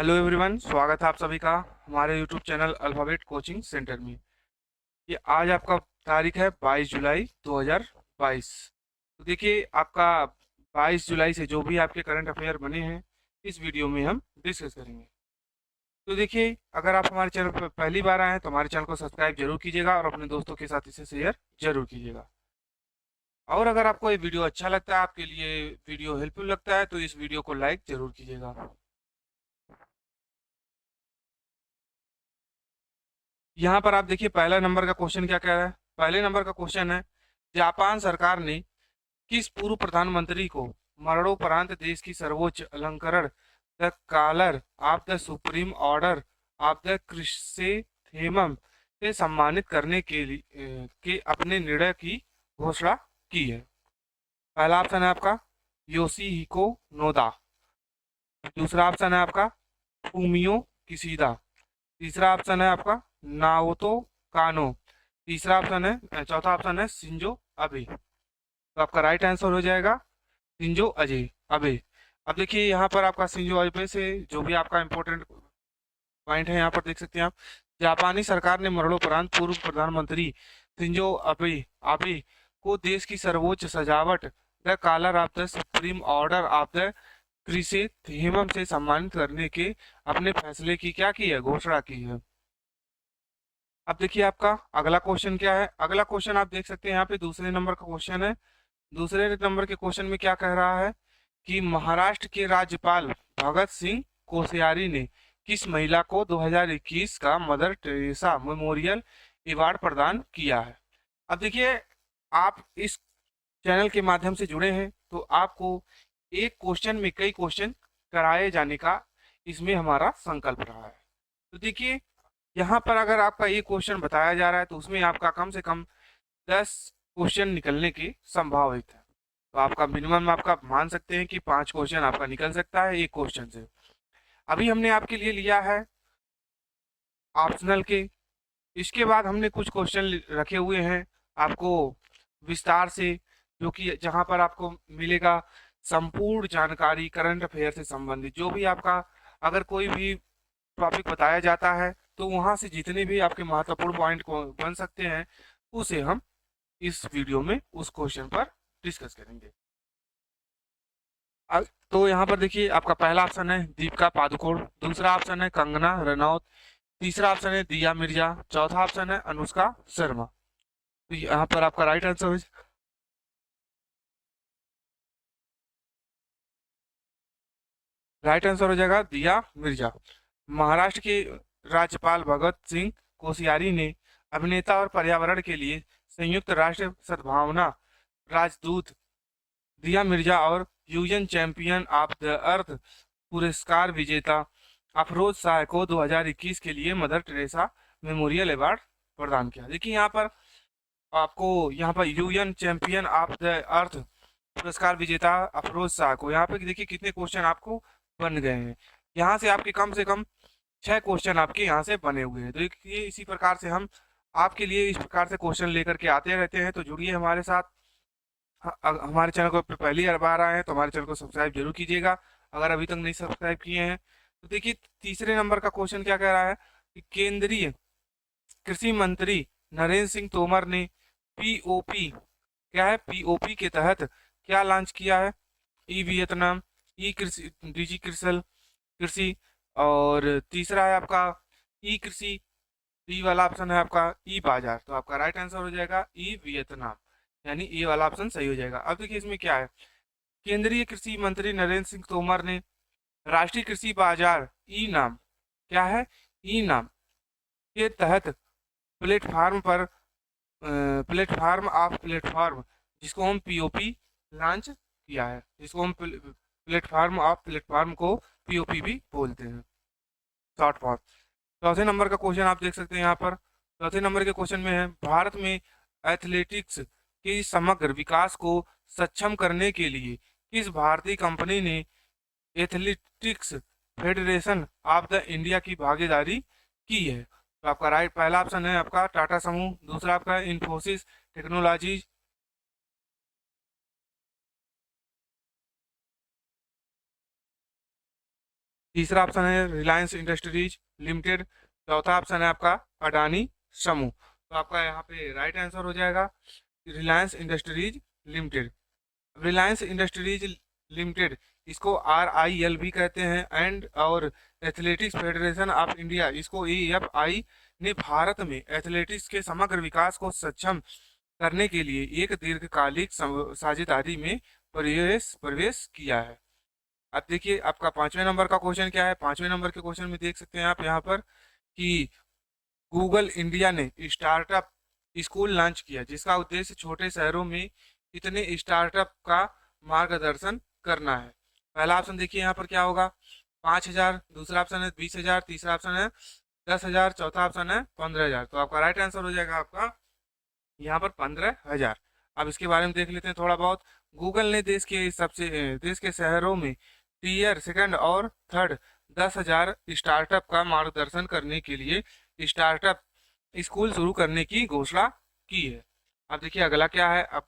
Hello everyone, स्वागत है आप सभी का हमारे YouTube channel alphabet coaching centre में। ये आज आपका तारीख है 22 जुलाई 2022। तो देखिए आपका 22 जुलाई से जो भी आपके करंट अफेयर बने हैं इस वीडियो में हम डिस्कस करेंगे। तो देखिए, अगर आप हमारे चैनल पर पहली बार आए हैं तो हमारे चैनल को सब्सक्राइब जरूर कीजिएगा और अपने दोस्तों के साथ इसे शेयर जरूर कीजिएगा। और अगर आपको ये वीडियो अच्छा लगता है, आपके लिए वीडियो हेल्पफुल लगता है, तो इस वीडियो को लाइक जरूर कीजिएगा। यहाँ पर आप देखिए पहला नंबर का क्वेश्चन क्या कह रहा है। पहले नंबर का क्वेश्चन है, जापान सरकार ने किस पूर्व प्रधानमंत्री को मरणोपरांत देश की सर्वोच्च अलंकरण the Collar of the Supreme Order of the Chrysanthemum से सम्मानित करने के लिए के अपने निर्णय की घोषणा की है। पहला ऑप्शन है आपका योशिहिको नोदा। दूसरा ऑप्शन है आपका फूमियो किशिदा। तीसरा ऑप्शन है आपका नाओतो कानो। तीसरा ऑप्शन है चौथा ऑप्शन है शिंजो अबे। तो आपका राइट आंसर हो जाएगा शिंजो अजय अबे। अब देखिए यहाँ पर आपका शिंजो अबे से जो भी आपका इंपॉर्टेंट पॉइंट है यहाँ पर देख सकते हैं आप। जापानी सरकार ने मरणोपरांत पूर्व प्रधानमंत्री शिंजो अबे अबे को देश की सर्वोच्च सजावट the Collar of the Supreme Order of the Chrysanthemum से सम्मानित करने के अपने फैसले की क्या की है, घोषणा की है। अब देखिए आपका अगला क्वेश्चन क्या है। अगला क्वेश्चन आप देख सकते हैं यहाँ पे दूसरे नंबर का क्वेश्चन है। दूसरे नंबर के क्वेश्चन में क्या कह रहा है कि महाराष्ट्र के राज्यपाल भगत सिंह कोश्यारी ने किस महिला को 2021 का मदर टेरेसा मेमोरियल अवार्ड प्रदान किया है। अब देखिए, आप इस चैनल के माध्यम से जुड़े हैं तो आपको एक क्वेश्चन में कई क्वेश्चन कराए जाने का इसमें हमारा संकल्प रहा है। तो देखिए, यहाँ पर अगर आपका ये क्वेश्चन बताया जा रहा है तो उसमें आपका कम से कम 10 क्वेश्चन निकलने की संभावित है। तो आपका मिनिमम आपका मान सकते हैं कि 5 क्वेश्चन आपका निकल सकता है एक क्वेश्चन से। अभी हमने आपके लिए लिया है ऑप्शनल के। इसके बाद हमने कुछ क्वेश्चन रखे हुए हैं आपको विस्तार से, जो कि जहां पर आपको मिलेगा संपूर्ण जानकारी करंट अफेयर से संबंधित। जो भी आपका अगर कोई भी टॉपिक बताया जाता है तो वहां से जितने भी आपके महत्वपूर्ण पॉइंट को बन सकते हैं उसे हम इस वीडियो में उस क्वेश्चन पर डिस्कस करेंगे। तो यहाँ पर देखिए आपका पहला ऑप्शन है दीपिका पादुकोण। दूसरा ऑप्शन है कंगना रनौत। तीसरा ऑप्शन है दिया मिर्जा। चौथा ऑप्शन है अनुष्का शर्मा। तो यहाँ पर आपका राइट आंसर हो जाएगा दिया मिर्जा। महाराष्ट्र के राज्यपाल भगत सिंह कोश्यारी ने अभिनेता और पर्यावरण के लिए संयुक्त राष्ट्र सद्भावना राजदूत दिया मिर्जा और UN champion of the earth पुरस्कार विजेता अफरोज शाह को 2021 के लिए मदर टेरेसा मेमोरियल अवार्ड प्रदान किया। देखिए यहाँ पर आपको यहाँ पर UN champion of the earth पुरस्कार विजेता अफरोज शाह को यहाँ पे देखिए कितने क्वेश्चन आपको बन गए हैं। यहाँ से आपके कम से कम 6 क्वेश्चन आपके यहाँ से बने हुए हैं। तो देखिए इसी प्रकार से हम आपके लिए इस प्रकार से क्वेश्चन लेकर के आते रहते हैं। तो जुड़िए हमारे साथ। हमारे चैनल को पहली बार आए हैं तो हमारे चैनल को सब्सक्राइब जरूर कीजिएगा अगर अभी तक नहीं सब्सक्राइब किए हैं। तो देखिए तीसरे नंबर का क्वेश्चन क्या कह रहा है कि केंद्रीय कृषि मंत्री नरेंद्र सिंह तोमर ने पीओपी, क्या है पीओपी के तहत क्या लॉन्च किया है। ई वियतनाम, ई कृषि, डिजी कृषि कृषि और तीसरा है आपका ई कृषि। ई वाला ऑप्शन है आपका ई बाजार। तो आपका राइट आंसर हो जाएगा ई वियतनाम, यानी ए वाला ऑप्शन सही हो जाएगा। अब देखिए इसमें क्या है, केंद्रीय कृषि मंत्री नरेंद्र सिंह तोमर ने राष्ट्रीय कृषि बाजार ई नाम, क्या है ई नाम के तहत प्लेटफार्म पर प्लेटफार्म ऑफ प्लेटफार्म, जिसको हम पीओपी लॉन्च किया है, जिसको हम प्लेटफार्म ऑफ प्लेटफार्म को पीओपी भी बोलते हैं, शॉर्ट फॉर्म। चौथे नंबर का क्वेश्चन आप देख सकते हैं यहाँ पर। चौथे नंबर के क्वेश्चन में है भारत में एथलेटिक्स के समग्र विकास को सक्षम करने के लिए किस भारतीय कंपनी ने athletics federation of the India की भागीदारी की है। तो आपका राइट पहला ऑप्शन है आपका टाटा समूह। दूसरा आपका इंफोसिस टेक्नोलॉजीज। तीसरा ऑप्शन है रिलायंस इंडस्ट्रीज लिमिटेड, चौथा ऑप्शन है आपका अडानी समूह। तो आपका यहाँ पे राइट आंसर हो जाएगा Reliance industries limited. Reliance industries limited, इसको RIL भी कहते हैं, एंड और एथलेटिक्स फेडरेशन ऑफ इंडिया, इसको AFI ने भारत में एथलेटिक्स के समग्र विकास को सक्षम करने के लिए एक दीर्घकालिक साझेदारी में प्रवेश प्रवेश किया है। अब देखिए आपका 5वें नंबर का क्वेश्चन क्या है। 5वें नंबर के क्वेश्चन में देख सकते हैं आप यहाँ पर कि गूगल इंडिया ने स्टार्टअप स्कूल लॉन्च किया, जिसका उद्देश्य छोटे शहरों में इतने स्टार्टअप का मार्गदर्शन करना है। पहला ऑप्शन देखिए यहाँ पर क्या होगा, 5,000, दूसरा ऑप्शन है 20,000, तीसरा ऑप्शन है 10,000, चौथा ऑप्शन है 15,000। तो आपका राइट आंसर हो जाएगा आपका यहाँ पर 15,000। अब इसके बारे में देख लेते हैं थोड़ा बहुत। गूगल ने देश के शहरों में टीयर सेकंड और थर्ड 10,000 स्टार्टअप का मार्गदर्शन करने के लिए स्टार्टअप स्कूल शुरू करने की घोषणा की है। अब देखिए अगला क्या है। अब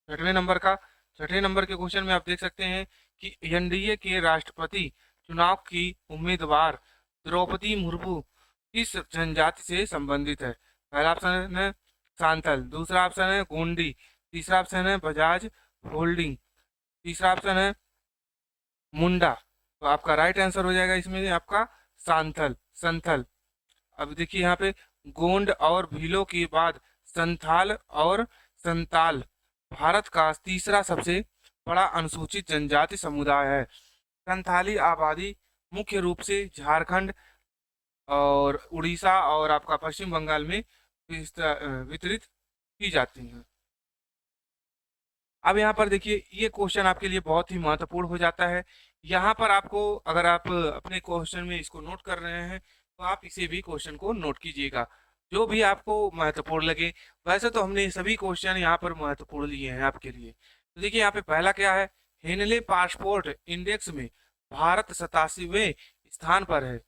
छठवें नंबर का, छठे नंबर के क्वेश्चन में आप देख सकते हैं कि NDA के राष्ट्रपति चुनाव की उम्मीदवार द्रौपदी मुर्मू किस जनजाति से संबंधित है। पहला ऑप्शन है सांथल, दूसरा ऑप्शन है गोंडी, तीसरा ऑप्शन है बजाज होल्डिंग, तीसरा ऑप्शन है मुंडा। तो आपका राइट आंसर हो जाएगा इसमें आपका सांथल, संथल। अब देखिए यहाँ पे गोंड और भीलों के बाद संथाल और संताल भारत का तीसरा सबसे बड़ा अनुसूचित जनजाति समुदाय है। संथाली आबादी मुख्य रूप से झारखंड और उड़ीसा और आपका पश्चिम बंगाल में वितरित की जाती है। अब यहाँ पर देखिए ये क्वेश्चन आपके लिए बहुत ही महत्वपूर्ण हो जाता है। यहाँ पर आपको, अगर आप अपने क्वेश्चन में इसको नोट कर रहे हैं तो आप इसे भी क्वेश्चन को नोट कीजिएगा, जो भी आपको महत्वपूर्ण लगे। वैसे तो हमने सभी क्वेश्चन यहाँ पर महत्वपूर्ण लिए हैं आपके लिए। तो देखिए यहाँ पे पहला क्या है, हेनले पासपोर्ट इंडेक्स में भारत 87वें स्थान पर है।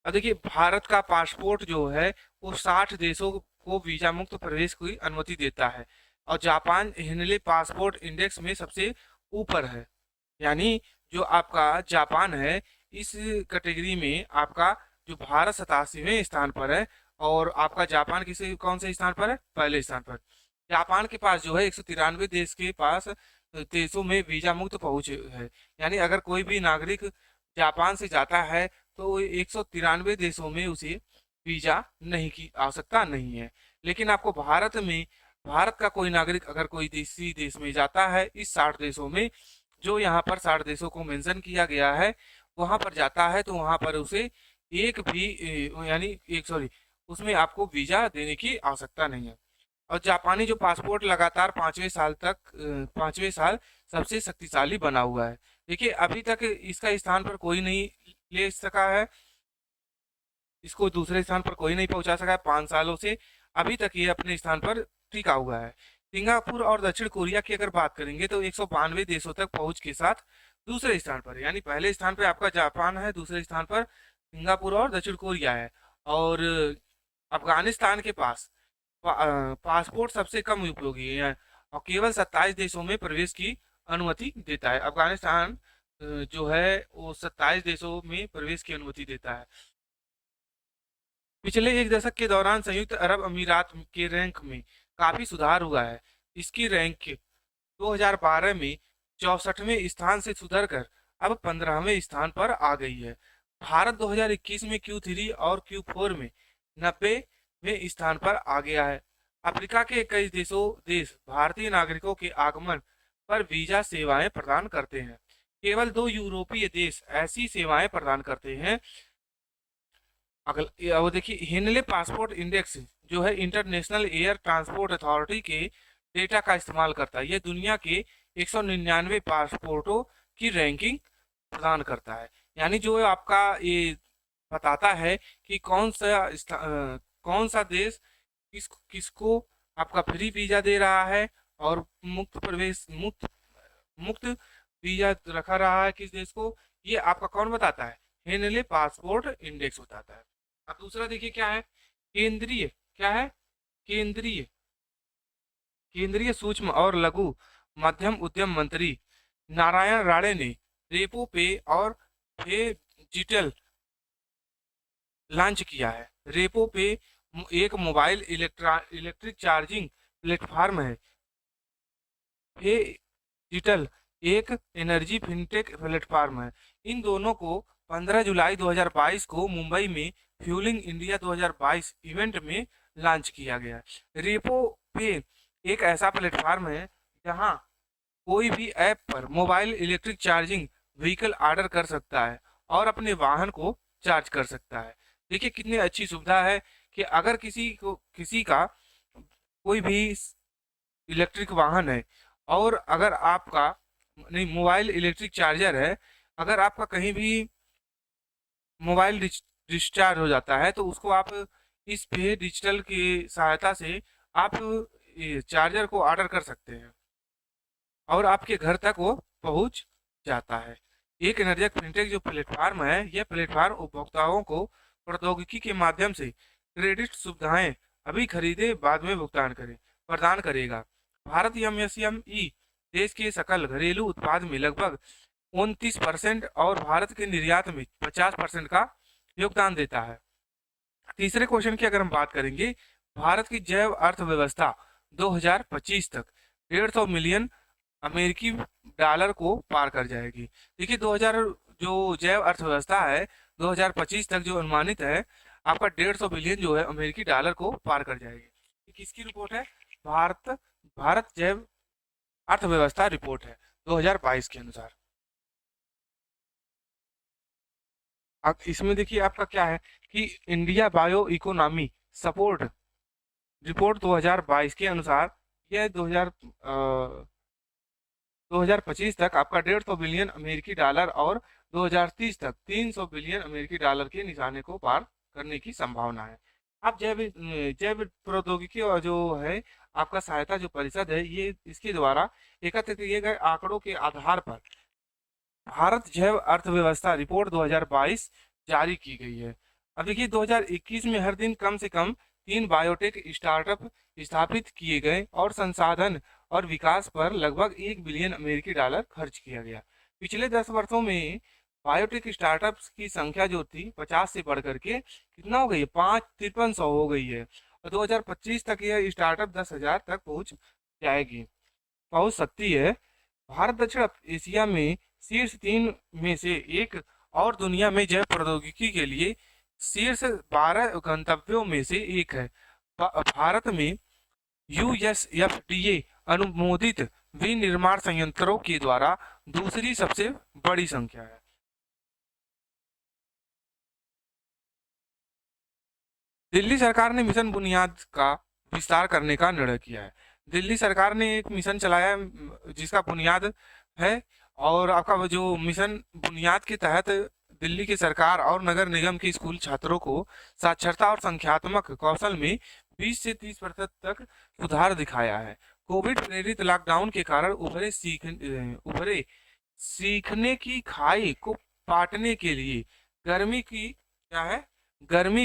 अब देखिए भारत का पासपोर्ट जो है वो 60 देशों को वीजा मुक्त प्रवेश की अनुमति देता है, और जापान हेनले पासपोर्ट इंडेक्स में सबसे ऊपर है। यानी जो आपका जापान है इस कैटेगरी में आपका जो भारत 87वें स्थान पर है, और आपका जापान कौन से स्थान पर है, पहले स्थान पर। जापान के पास जो है 193 देश के पास देशों में वीजा मुक्त पहुंच है। यानी अगर कोई भी नागरिक जापान से जाता है तो 193 देशों में उसे वीजा नहीं की आवश्यकता नहीं है। लेकिन आपको भारत में, भारत का कोई नागरिक अगर कोई देश में जाता है इस 60 देशों में, जो यहाँ पर 60 देशों को मेंशन किया गया है, वहां पर जाता है तो वहां पर उसे एक भी यानी एक सॉरी उसमें आपको वीजा देने की आवश्यकता नहीं है। और जापानी जो पासपोर्ट लगातार 5वें साल सबसे शक्तिशाली बना हुआ है। देखिए अभी तक इसका स्थान पर कोई नहीं ले सका है, इसको दूसरे स्थान पर कोई नहीं पहुंचा सका है 5 सालों से। अभी तक ये अपने स्थान पर टिका हुआ है। सिंगापुर और दक्षिण कोरिया की अगर बात करेंगे तो 192 देशों तक पहुंच के साथ दूसरे स्थान पर, यानी पहले स्थान पर आपका जापान है, दूसरे स्थान पर सिंगापुर और दक्षिण कोरिया है। और अफगानिस्तान के पास पासपोर्ट सबसे कम उपयोगी है और केवल 27 देशों में प्रवेश की अनुमति देता है। अफगानिस्तान जो है वो 27 देशों में प्रवेश की अनुमति देता है। पिछले एक दशक के दौरान संयुक्त अरब अमीरात के रैंक में काफी सुधार हुआ है। इसकी रैंक 2012 में 64वें स्थान से सुधरकर अब 15वें स्थान पर आ गई है। भारत 2021 में Q3 और Q4 में 90वें स्थान पर आ गया है। अफ्रीका के कई देश भारतीय नागरिकों के आगमन पर वीजा सेवाएं प्रदान करते हैं। केवल 2 यूरोपीय देश ऐसी सेवाएं प्रदान करते हैं। अगला वो देखिए, हेनले पासपोर्ट इंडेक्स जो है इंटरनेशनल एयर ट्रांसपोर्ट अथॉरिटी के डेटा का इस्तेमाल करता है। यह दुनिया के 199 पासपोर्टों की रैंकिंग प्रदान करता है। यानी जो आपका ये बताता है कि कौन सा देश किसको आपका फ्री वीजा दे रहा है और मुक्त वीजा रखा रहा है किस देश को, ये आपका कौन बताता है, हेनले पासपोर्ट इंडेक्स बताता है। अब दूसरा देखिए क्या है, केंद्रीय क्या है, केंद्रीय केंद्रीय सूक्ष्म और लघु मध्यम उद्यम मंत्री नारायण राणे ने रेपो पे और डिजिटल लॉन्च किया है। रेपो पे एक मोबाइल इलेक्ट्रिक चार्जिंग प्लेटफॉर्म है। ये डिजिटल एक एनर्जी फिनटेक प्लेटफॉर्म है। इन दोनों को 15 जुलाई 2022 को मुंबई में फ्यूलिंग इंडिया 2022 इवेंट में लॉन्च किया गया। रेपो पे एक ऐसा प्लेटफॉर्म है जहां कोई भी ऐप पर mobile electric charging vehicle order कर सकता है और अपने वाहन को चार्ज कर सकता है। देखिए कितनी अच्छी सुविधा है कि अगर किसी का कोई भी इलेक्ट्रिक वाहन है और अगर आपका नहीं मोबाइल इलेक्ट्रिक चार्जर है, अगर आपका कहीं भी मोबाइल डिस्चार्ज हो जाता है तो उसको आप इस पे डिजिटल की सहायता से आप चार्जर को ऑर्डर कर सकते हैं और आपके घर तक वो पहुंच जाता है। एक एनर्जी फिनटेक जो प्लेटफॉर्म है, यह प्लेटफॉर्म उपभोक्ताओं को प्रौद्योगिकी के माध्यम से क्रेडिट सुविधाएं अभी खरीदे बाद में भुगतान करें प्रदान करेगा। भारत एमएसएमई देश के सकल घरेलू उत्पाद में लगभग 29% और भारत के निर्यात में 50% का योगदान देता है। तीसरे क्वेश्चन की अगर हम बात करेंगे, भारत की जैव अर्थव्यवस्था 2025 तक 150 मिलियन अमेरिकी डॉलर को पार कर जाएगी। देखिए 2000 जो जैव अर्थव्यवस्था है 2025 तक जो अनुमानित है आपका 150 बिलियन जो है अमेरिकी डॉलर को पार कर जाएगी। ये किसकी रिपोर्ट है? भारत भारत जैव अर्थव्यवस्था रिपोर्ट है 2022 के अनुसार। अब इसमें देखिए आपका क्या है कि India bio economy support report 2022 के अनुसार यह 2025 तक आपका 150 बिलियन अमेरिकी डॉलर और 2030 तक 300 बिलियन अमेरिकी डॉलर के निशाने को पार करने की संभावना है। अब जैव जैव प्रौद्योगिकी और जो है आपका सहायता जो परिषद है, ये इसके द्वारा एकत्र किए गए आंकड़ों के आधार पर भारत जैव अर्थव्यवस्था रिपोर्ट 2022 जारी की गई है। अब देखिए 2021 में हर दिन कम से कम 3 बायोटेक स्टार्टअप स्थापित किए गए और संसाधन और विकास पर लगभग 1 बिलियन अमेरिकी डॉलर खर्च किया गया। पिछले 10 वर्षों में बायोटेक स्टार्टअप्स की संख्या जो थी 50 से बढ़ करके कितना हो गई है 5300 हो गई है और 2025 तक यह स्टार्टअप 10,000 तक पहुंच सकती है। भारत दक्षिण एशिया में शीर्ष 3 में से एक और दुनिया में जैव प्रौद्योगिकी के लिए शीर्ष 12 गंतव्यों में से एक है। भारत में यूएसएफडीए अनुमोदित विनिर्माण संयंत्रों के द्वारा दूसरी सबसे बड़ी संख्या है। दिल्ली सरकार ने मिशन बुनियाद का विस्तार करने का निर्णय किया है। दिल्ली सरकार ने एक मिशन चलाया है जिसका बुनियाद है और आपका वो जो मिशन बुनियाद के तहत दिल्ली की सरकार और नगर निगम के स्कूल छात्रों को साक्षरता और संख्यात्मक कौशल में 20 से 30% तक सुधार दिखाया है। कोविड प्रेरित लॉकडाउन के कारण उभरे सीखने की खाई को पाटने के लिए गर्मी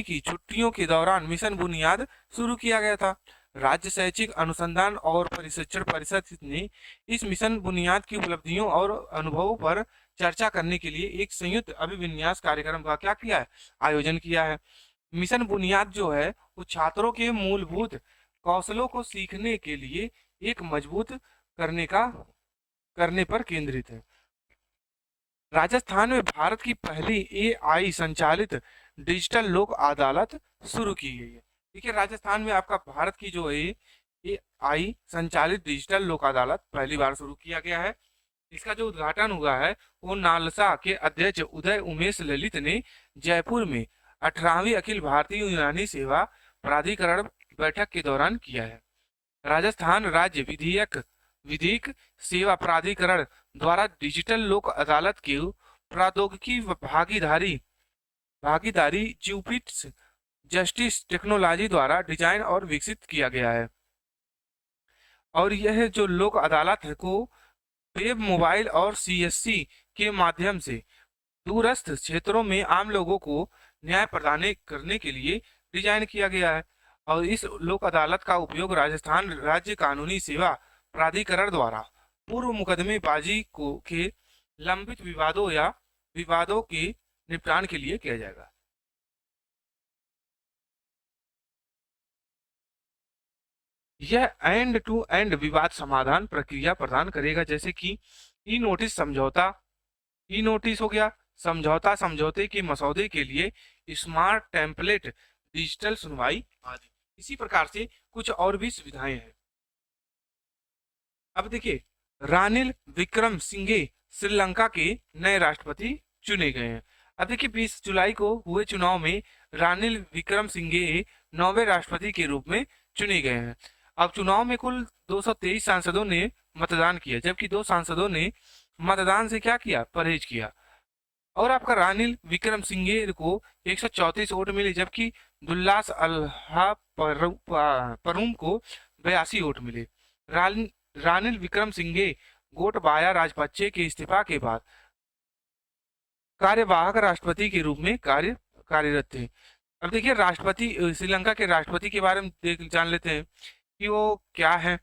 की छुट्टियों के दौरान मिशन बुनियाद शुरू किया गया था। राज्य शैक्षिक अनुसंधान और प्रशिक्षण परिषद ने इस मिशन बुनियाद की उपलब्धियों और अनुभवों पर चर्चा करने के लिए एक संयुक्त अभिविन्यास कार्यक्रम का क्या किया है आयोजन किया है। मिशन बुनियाद जो है वो छात्रों के मूलभूत कौशलों को सीखने के लिए एक मजबूत करने पर केंद्रित है। राजस्थान में भारत की पहली एआई संचालित डिजिटल लोक अदालत शुरू की गई है। देखिए राजस्थान में आपका भारत की जो है एआई संचालित डिजिटल लोक अदालत पहली बार शुरू किया गया है। इसका जो उद्घाटन हुआ है वो नालसा के अध्यक्ष उदय उमेश ललित ने जयपुर में 18वीं अखिल भारतीय यूनानी सेवा प्राधिकरण बैठक के दौरान किया है। राजस्थान राज्य विधिक सेवा प्राधिकरण द्वारा डिजिटल लोक अदालत की प्रौद्योगिकी भागीदारी ज्यूपिट्स जस्टिस टेक्नोलॉजी द्वारा डिजाइन और विकसित किया गया है और यह जो लोक अदालत है को वेब मोबाइल और सीएससी के माध्यम से दूरस्थ क्षेत्रों में आम लोगों को न्याय प्रदान करने के लिए डिजाइन किया गया है और इस लोक अदालत का उपयोग राजस्थान राज्य कानूनी सेवा प्राधिकरण द्वारा पूर्व मुकदमेबाजी के लंबित विवादों के निपटान के लिए किया जाएगा। यह एंड टू एंड विवाद समाधान प्रक्रिया प्रदान करेगा, जैसे कि ई नोटिस समझौता, ई नोटिस हो गया, समझौता, समझौते के मसौदे के लिए स्मार्ट टेम्पलेट, डिजिटल सुनवाई आदि। इसी प्रकार से कुछ और भी सुविधाएं हैं। अब देखिए, रानिल विक्रम सिंघे श्रीलंका के नए राष्ट्रपति चुने गए हैं। अब देखिए, 20 जुलाई को हुए चुनाव में रानिल विक्रम सिंघे 9वें राष्ट्रपति के रूप में चुने गए हैं। अब चुनाव में कुल 223 सांसदों ने मतदान किया, जबकि 2 सांसदों ने मतदान से क्या किया, परहेज किया। और आपका रानिल विक्रम सिंघे को 134 वोट मिले, जबकि दुल्लास अल्हा परूम को 82 वोट मिले। रानिल विक्रम सिंघे गोटबाया राजपक्षे के इस्तीफा के बाद कार्यवाहक राष्ट्रपति के रूप में कार्यरत थे। अब देखिए, राष्ट्रपति श्रीलंका के राष्ट्रपति के बारे में जान लेते हैं कि वो क्या है।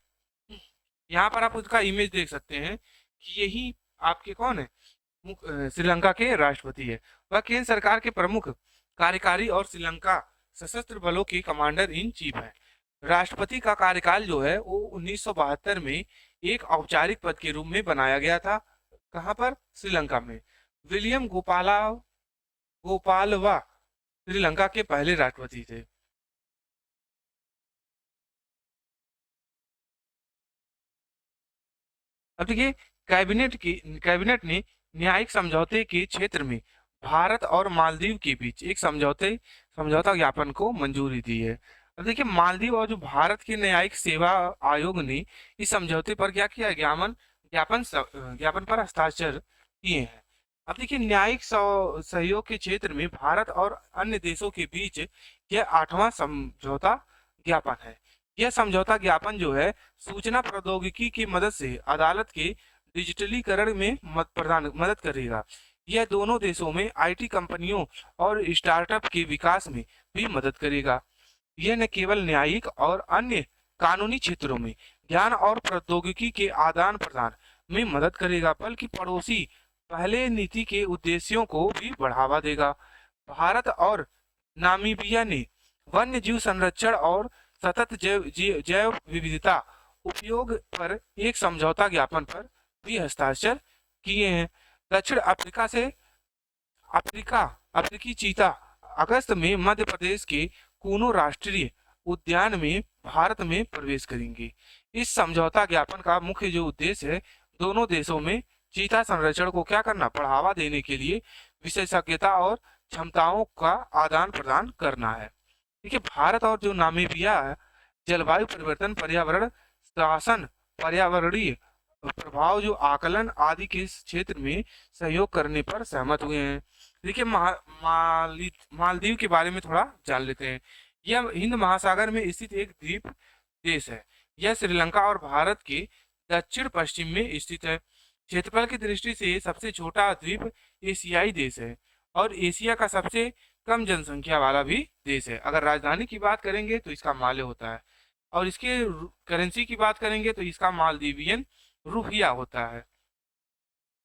यहाँ पर आप उसका इमेज देख सकते हैं कि यही आपके कौन है, श्रीलंका के राष्ट्रपति है। वह केंद्र सरकार के प्रमुख कार्यकारी और श्रीलंका सशस्त्र बलों के कमांडर इन चीफ है। राष्ट्रपति का कार्यकाल जो है वो 1972 में एक औपचारिक पद के रूप में बनाया गया था। कहाँ पर, श्रीलंका में। विलियम गोपालवा श्रीलंका के पहले राष्ट्रपति थे। अब देखिए, कैबिनेट ने न्यायिक समझौते के क्षेत्र में भारत और मालदीव के बीच एक समझौता ज्ञापन को मंजूरी दी है। अब देखिए, मालदीव और जो भारत के न्यायिक सेवा आयोग ने इस समझौते पर क्या किया, ज्ञापन पर हस्ताक्षर किए हैं। अब देखिए, न्यायिक सहयोग के क्षेत्र में भारत और अन्य देशों के बीच यह 8वां समझौता ज्ञापन है। यह समझौता ज्ञापन जो है सूचना प्रौद्योगिकी की मदद से अदालत के डिजिटलीकरण में मदद करेगा। यह दोनों देशों में आईटी कंपनियों और स्टार्टअप के विकास में भी मदद करेगा। यह न केवल न्यायिक और अन्य कानूनी क्षेत्रों में ज्ञान और प्रौद्योगिकी के आदान प्रदान में मदद करेगा, बल्कि पड़ोसी पहले नीति के उद्देश्यों को भी बढ़ावा देगा। भारत और नामीबिया ने वन्य जीव संरक्षण और सतत जैव विविधता उपयोग पर एक समझौता ज्ञापन पर भी हस्ताक्षर किए हैं। दक्षिण अफ्रीका से अफ्रीकी चीता अगस्त में मध्य प्रदेश के कूनो राष्ट्रीय उद्यान में भारत में प्रवेश करेंगे। इस समझौता ज्ञापन का मुख्य जो उद्देश्य है, दोनों देशों में चीता संरक्षण को क्या करना, बढ़ावा देने के लिए विशेषज्ञता और क्षमताओं का आदान प्रदान करना है। देखिए, भारत और जो नामीबिया है, जलवायु परिवर्तन, पर्यावरण शासन, पर्यावरणीय प्रभाव जो आकलन आदि के क्षेत्र में सहयोग करने पर सहमत हुए हैं। देखिए, मालदीव के बारे में थोड़ा जान लेते हैं। यह हिंद महासागर में स्थित एक द्वीप देश है। यह श्रीलंका और भारत के दक्षिण पश्चिम में स्थित है। क्षेत्रफल की दृष्टि से सबसे छोटा द्वीप एशियाई देश है और एशिया का सबसे कम जनसंख्या वाला भी देश है। अगर राजधानी की बात करेंगे तो इसका माले होता है, और इसके करेंसी की बात करेंगे तो इसका मालदीवियन रुपया होता है।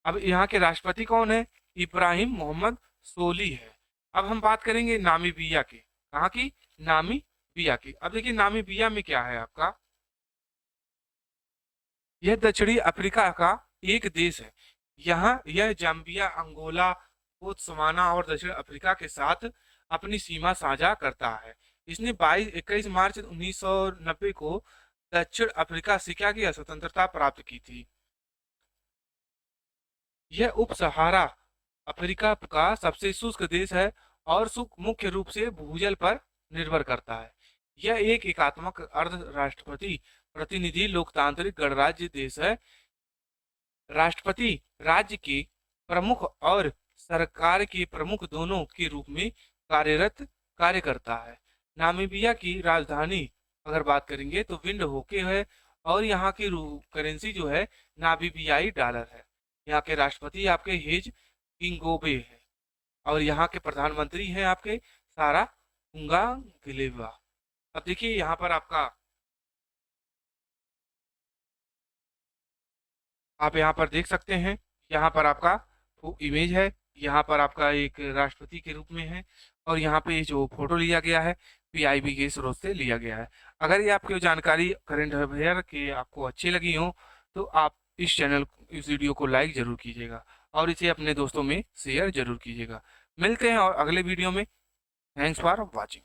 अब यहाँ के राष्ट्रपति कौन है, इब्राहिम मोहम्मद सोली है। अब हम बात करेंगे नामीबिया की। कहाँ की, नामीबिया की। अब देखिए, नामीबिया में क्या है आपका, यह दक्षिणी अफ्रीका का एक देश है। यहाँ यह जाम्बिया, अंगोला, बोत्सवाना और दक्षिण अफ्रीका के साथ अपनी सीमा साझा करता है। इसने 21 मार्च 1990 को दक्षिण अफ्रीका से क्या किया, स्वतंत्रता प्राप्त की थी। यह उप सहारा अफ्रीका का सबसे शुष्क देश है और मुख्य रूप से भूजल पर निर्भर करता है। यह एक एकात्मक अर्ध राष्ट्रपति प्रतिनिधि लोकतांत्रिक गणराज्य देश है। राष्ट्रपति राज्य के प्रमुख और सरकार के प्रमुख दोनों के रूप में कार्य करता है। नामीबिया की राजधानी अगर बात करेंगे तो विंड होके है और यहाँ की करेंसी जो है नामीबियाई डॉलर है। यहाँ के राष्ट्रपति आपके हेज किंगोबे है और यहाँ के प्रधानमंत्री हैं आपके सारा गिलेवा। अब देखिए, यहाँ पर आप यहाँ पर देख सकते हैं, यहाँ पर आपका इमेज है। यहाँ पर आपका एक राष्ट्रपति के रूप में है और यहाँ पे जो फोटो लिया गया है पीआईबी के स्रोत से लिया गया है। अगर ये आपकी जानकारी करंट अफेयर की आपको अच्छी लगी हो तो आप इस वीडियो को लाइक ज़रूर कीजिएगा और इसे अपने दोस्तों में शेयर ज़रूर कीजिएगा। मिलते हैं और अगले वीडियो में। Thanks for watching.